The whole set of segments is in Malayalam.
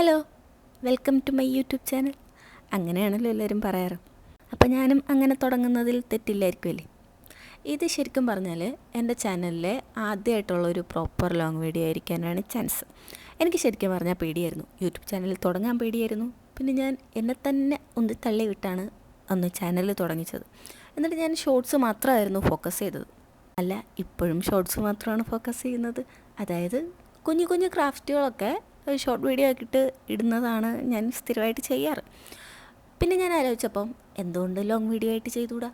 Hello, welcome to my YouTube channel. അങ്ങനെയാണല്ലോ എല്ലാവരും പറയാറ്. അപ്പോൾ ഞാനും അങ്ങനെ തുടങ്ങുന്നതിൽ തെറ്റില്ലായിരിക്കുമല്ലേ. ഇത് ശരിക്കും പറഞ്ഞാൽ എൻ്റെ ചാനലിലെ ആദ്യമായിട്ടുള്ളൊരു പ്രോപ്പർ ലോങ് വീഡിയോ ആയിരിക്കാനാണ് ചാൻസ്. എനിക്ക് ശരിക്കും പറഞ്ഞാൽ പേടിയായിരുന്നു, യൂട്യൂബ് ചാനൽ തുടങ്ങാൻ പേടിയായിരുന്നു. പിന്നെ ഞാൻ എന്നെ തന്നെ ഒന്ന് തള്ളി വിട്ടാണ് അന്ന് ചാനൽ തുടങ്ങിച്ചത്. എന്നിട്ട് ഞാൻ ഷോർട്സ് മാത്രമായിരുന്നു ഫോക്കസ് ചെയ്തത്. അല്ല, ഇപ്പോഴും ഷോർട്സ് മാത്രമാണ് ഫോക്കസ് ചെയ്യുന്നത്. അതായത് കുഞ്ഞു കുഞ്ഞു ക്രാഫ്റ്റുകളൊക്കെ ഷോർട്ട് വീഡിയോ ആക്കിയിട്ട് ഇടുന്നതാണ് ഞാൻ സ്ഥിരമായിട്ട് ചെയ്യാറ്. പിന്നെ ഞാൻ ആലോചിച്ചപ്പം എന്തുകൊണ്ട് ലോങ് വീഡിയോ ആയിട്ട് ചെയ്തുകൂടാ.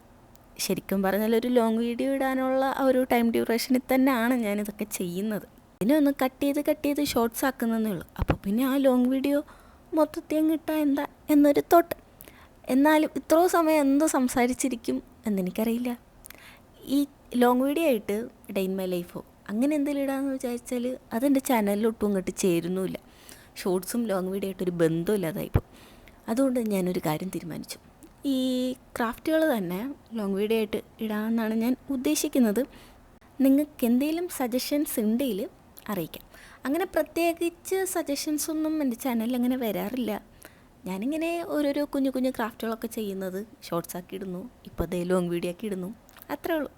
ശരിക്കും പറഞ്ഞാൽ ഒരു ലോങ് വീഡിയോ ഇടാനുള്ള ഒരു ടൈം ഡ്യൂറേഷനിൽ തന്നെയാണ് ഞാനിതൊക്കെ ചെയ്യുന്നത്. ഇതിനെ ഒന്ന് കട്ട് ചെയ്ത് ഷോർട്സ് ആക്കുന്നതേ ഉള്ളൂ. അപ്പോൾ പിന്നെ ആ ലോങ് വീഡിയോ മൊത്തത്തിൽ അങ്ങ് ഇട്ടാൽ എന്താ എന്നൊരു തോട്ട്. എന്നാലും ഇത്രയും സമയം എന്ത് സംസാരിച്ചിരിക്കും എന്നെനിക്കറിയില്ല. ഈ ലോങ് വീഡിയോ ആയിട്ട് ഡേ ഇൻ മൈ ലൈഫോ അങ്ങനെ എന്തെങ്കിലും ഇടാമെന്ന് വിചാരിച്ചാൽ അതെൻ്റെ ചാനലിൽ ഒട്ടും ഇങ്ങോട്ട് ചേരുന്നുമില്ല. ഷോർട്സും ലോങ് വീഡിയോ ആയിട്ടൊരു ബന്ധമില്ലാതായിപ്പോൾ. അതുകൊണ്ട് ഞാനൊരു കാര്യം തീരുമാനിച്ചു, ഈ ക്രാഫ്റ്റുകൾ തന്നെ ലോങ് വീഡിയോ ആയിട്ട് ഇടാമെന്നാണ് ഞാൻ ഉദ്ദേശിക്കുന്നത്. നിങ്ങൾക്ക് എന്തെങ്കിലും സജഷൻസ് ഉണ്ടെങ്കിൽ അറിയിക്കാം. അങ്ങനെ പ്രത്യേകിച്ച് സജഷൻസൊന്നും എൻ്റെ ചാനലിൽ അങ്ങനെ വരാറില്ല. ഞാനിങ്ങനെ ഓരോരോ കുഞ്ഞു കുഞ്ഞു ക്രാഫ്റ്റുകളൊക്കെ ചെയ്യുന്നത് ഷോർട്സ് ആക്കി ഇടുന്നു, ഇപ്പോൾ അതേ ലോങ് വീഡിയോ ആക്കി ഇടുന്നു, അത്രേ ഉള്ളൂ.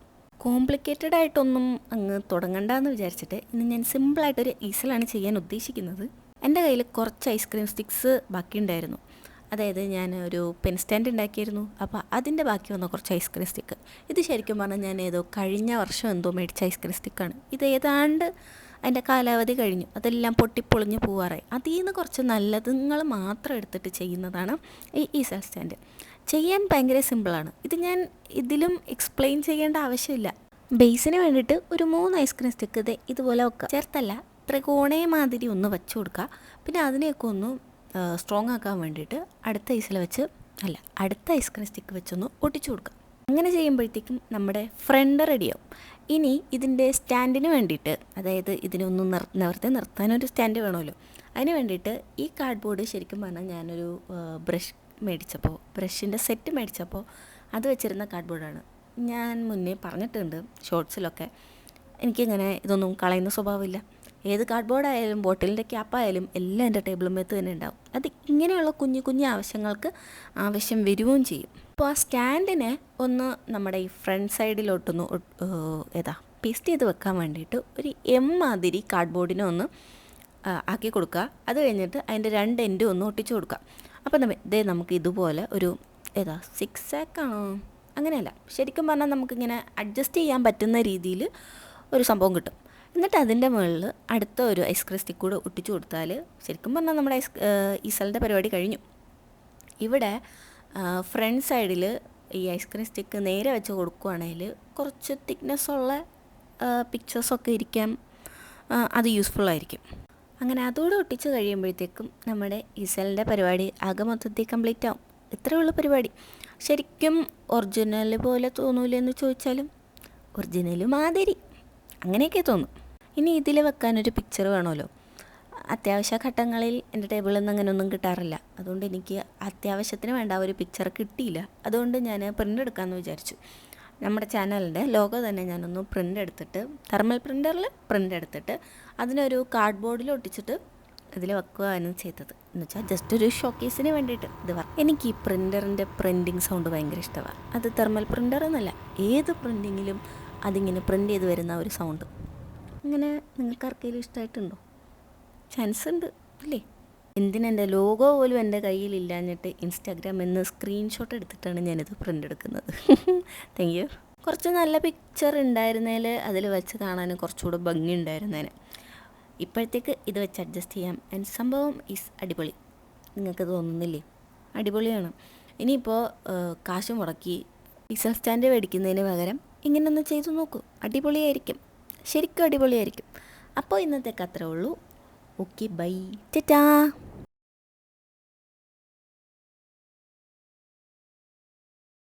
കോംപ്ലിക്കേറ്റഡ് ആയിട്ടൊന്നും അങ്ങ് തുടങ്ങണ്ടെന്ന് വിചാരിച്ചിട്ട് ഇന്ന് ഞാൻ സിമ്പിളായിട്ടൊരു ഈസിലാണ് ചെയ്യാൻ ഉദ്ദേശിക്കുന്നത്. എൻ്റെ കയ്യിൽ കുറച്ച് ഐസ്ക്രീം സ്റ്റിക്സ് ബാക്കിയുണ്ടായിരുന്നു. അതായത് ഞാൻ ഒരു പെൻ സ്റ്റാൻഡ് ഉണ്ടാക്കിയിരുന്നു. അപ്പോൾ അതിൻ്റെ ബാക്കി വന്ന കുറച്ച് ഐസ്ക്രീം സ്റ്റിക്ക്. ഇത് ശരിക്കും പറഞ്ഞാൽ ഞാൻ കഴിഞ്ഞ വർഷം മേടിച്ച ഐസ്ക്രീം സ്റ്റിക്കാണ്. ഇത് ഏതാണ്ട് അതിൻ്റെ കാലാവധി കഴിഞ്ഞു, അതെല്ലാം പൊട്ടിപ്പൊളിഞ്ഞ് പോവാറായി. അതിൽ നിന്ന് കുറച്ച് നല്ലതുങ്ങൾ മാത്രം എടുത്തിട്ട് ചെയ്യുന്നതാണ് ഈ ഈസൽ സ്റ്റാൻഡ്. ചെയ്യാൻ ഭയങ്കര സിമ്പിളാണ്. ഇത് ഞാൻ ഇതിലും എക്സ്പ്ലെയിൻ ചെയ്യേണ്ട ആവശ്യമില്ല. ബേസിന് വേണ്ടിയിട്ട് ഒരു 3 ഐസ്ക്രീം സ്റ്റിക്ക് ഇതുപോലെ വെക്കുക. ചേർത്തല്ല, ത്രികോണേ മാതിരി ഒന്ന് വെച്ച് കൊടുക്കുക. പിന്നെ അതിനെയൊക്കെ ഒന്ന് സ്ട്രോങ് ആക്കാൻ വേണ്ടിയിട്ട് അടുത്ത ഐസ്ക്രീം സ്റ്റിക്ക് വെച്ചൊന്ന് ഒട്ടിച്ചു കൊടുക്കുക. അങ്ങനെ ചെയ്യുമ്പോഴത്തേക്കും നമ്മുടെ ഫ്രണ്ട് റെഡിയാവും. ഇനി ഇതിൻ്റെ സ്റ്റാൻഡിന് വേണ്ടിയിട്ട്, അതായത് ഇതിനൊന്ന് നിവർത്തി നിർത്താനൊരു സ്റ്റാൻഡ് വേണമല്ലോ, അതിന് വേണ്ടിയിട്ട് ഈ കാർഡ്ബോർഡ് ശരിക്കും പറഞ്ഞാൽ ഞാനൊരു ബ്രഷിൻ്റെ സെറ്റ് മേടിച്ചപ്പോൾ അത് വെച്ചിരുന്ന കാർഡ്ബോർഡാണ്. ഞാൻ മുന്നേ പറഞ്ഞിട്ടുണ്ട് ഷോർട്സിലൊക്കെ, എനിക്കിങ്ങനെ ഇതൊന്നും കളയുന്ന സ്വഭാവമില്ല. ഏത് കാർഡ്ബോർഡായാലും ബോട്ടിലിൻ്റെ ക്യാപ്പായാലും എല്ലാം എൻ്റെ ടേബിളുമേത്ത് തന്നെ ഉണ്ടാവും. അത് ഇങ്ങനെയുള്ള കുഞ്ഞു കുഞ്ഞു ആവശ്യങ്ങൾക്ക് ആവശ്യം വരികയും ചെയ്യും. അപ്പോൾ ആ സ്റ്റാൻഡിനെ ഒന്ന് നമ്മുടെ ഈ ഫ്രണ്ട് സൈഡിലോട്ടൊന്ന് പേസ്റ്റ് ചെയ്ത് വെക്കാൻ വേണ്ടിയിട്ട് ഒരു മാതിരി കാർഡ്ബോർഡിനെ ഒന്ന് ആക്കി കൊടുക്കുക. അത് കഴിഞ്ഞിട്ട് അതിൻ്റെ 2 എൻഡും ഒന്ന് ഒട്ടിച്ചു കൊടുക്കുക. അപ്പോൾ നമുക്ക് ഇതുപോലെ ഒരു 6 ആക്കാണോ, അങ്ങനെയല്ല, ശരിക്കും പറഞ്ഞാൽ നമുക്കിങ്ങനെ അഡ്ജസ്റ്റ് ചെയ്യാൻ പറ്റുന്ന രീതിയിൽ ഒരു സംഭവം കിട്ടും. എന്നിട്ട് അതിൻ്റെ മുകളിൽ അടുത്ത ഒരു ഐസ്ക്രീം സ്റ്റിക്ക് കൂടെ ഒട്ടിച്ചു കൊടുത്താൽ ശരിക്കും പറഞ്ഞാൽ നമ്മുടെ ഈസലിൻ്റെ പരിപാടി കഴിഞ്ഞു. ഇവിടെ ഫ്രണ്ട് സൈഡിൽ ഈ ഐസ്ക്രീം സ്റ്റിക്ക് നേരെ വെച്ച് കൊടുക്കുകയാണെങ്കിൽ കുറച്ച് തിക്നെസ്സുള്ള പിക്ചേഴ്സൊക്കെ ഇരിക്കാം, അത് യൂസ്ഫുള്ളായിരിക്കും. അങ്ങനെ അതോടെ ഒട്ടിച്ച് കഴിയുമ്പോഴത്തേക്കും നമ്മുടെ ഈസലിൻ്റെ പരിപാടി ആകെ മൊത്തത്തിൽ കംപ്ലീറ്റ് ആവും. ഇത്രയുള്ള പരിപാടി. ശരിക്കും ഒറിജിനൽ പോലെ തോന്നൂലെന്ന് ചോദിച്ചാലും ഒറിജിനൽ മാതിരി അങ്ങനെയൊക്കെ തോന്നും. ഇനി ഇതിൽ വെക്കാനൊരു പിക്ചർ വേണമല്ലോ. അത്യാവശ്യ ഘട്ടങ്ങളിൽ എൻ്റെ ടേബിളിൽ നിന്ന് അങ്ങനെ ഒന്നും കിട്ടാറില്ല. അതുകൊണ്ട് എനിക്ക് അത്യാവശ്യത്തിന് വേണ്ട ഒരു പിക്ചർ കിട്ടിയില്ല. അതുകൊണ്ട് ഞാൻ പ്രിൻ്റ് എടുക്കാമെന്ന് വിചാരിച്ചു. നമ്മുടെ ചാനലിൻ്റെ ലോഗോ തന്നെ ഞാനൊന്ന് തെർമൽ പ്രിൻ്ററിൽ പ്രിൻ്റ് എടുത്തിട്ട് അതിനൊരു കാർഡ്ബോർഡിൽ ഒട്ടിച്ചിട്ട് ഇതിൽ വെക്കുകയാണ് ചെയ്തത്. എന്ന് വെച്ചാൽ ജസ്റ്റ് ഒരു ഷോക്കേസിന് വേണ്ടിയിട്ട് എനിക്ക് ഈ പ്രിൻ്ററിൻ്റെ പ്രിൻറ്റിങ് സൗണ്ട് ഭയങ്കര ഇഷ്ടമാണ്. അത് തെർമൽ പ്രിൻ്റർ എന്നല്ല, ഏത് പ്രിൻറ്റിങ്ങിലും അതിങ്ങനെ പ്രിൻ്റ് ചെയ്ത് വരുന്ന ഒരു സൗണ്ട്. അങ്ങനെ നിങ്ങൾക്ക് ആർക്കെങ്കിലും ഇഷ്ടമായിട്ടുണ്ടോ? ചാൻസ് ഉണ്ട് അല്ലേ? എന്തിനെൻ്റെ ലോഗോ പോലും എൻ്റെ കയ്യിലില്ലാഞ്ഞിട്ട് ഇൻസ്റ്റാഗ്രാമിൽ നിന്ന് സ്ക്രീൻഷോട്ട് എടുത്തിട്ടാണ് ഞാനിത് പ്രിൻ്റ് എടുക്കുന്നത്. Thank you. കുറച്ച് നല്ല പിക്ചർ ഉണ്ടായിരുന്നതിൽ അതിൽ വെച്ച് കാണാൻ കുറച്ചുകൂടെ ഭംഗി ഉണ്ടായിരുന്നേനെ. ഇപ്പോഴത്തേക്ക് ഇത് വെച്ച് അഡ്ജസ്റ്റ് ചെയ്യാം. ആൻഡ് സംഭവം ഈസ് അടിപൊളി. നിങ്ങൾക്ക് തോന്നുന്നില്ലേ? അടിപൊളിയാണ്. ഇനിയിപ്പോൾ കാശ് മുടക്കി ഈസൽ സ്റ്റാൻഡ് മേടിക്കുന്നതിന് പകരം ഇങ്ങനെയൊന്ന് ചെയ്തു നോക്കൂ, അടിപൊളിയായിരിക്കും, ശരിക്കും അടിപൊളിയായിരിക്കും. അപ്പോൾ ഇന്നത്തേക്ക് അത്രേ ഉള്ളൂ. Okay, bye, Tata.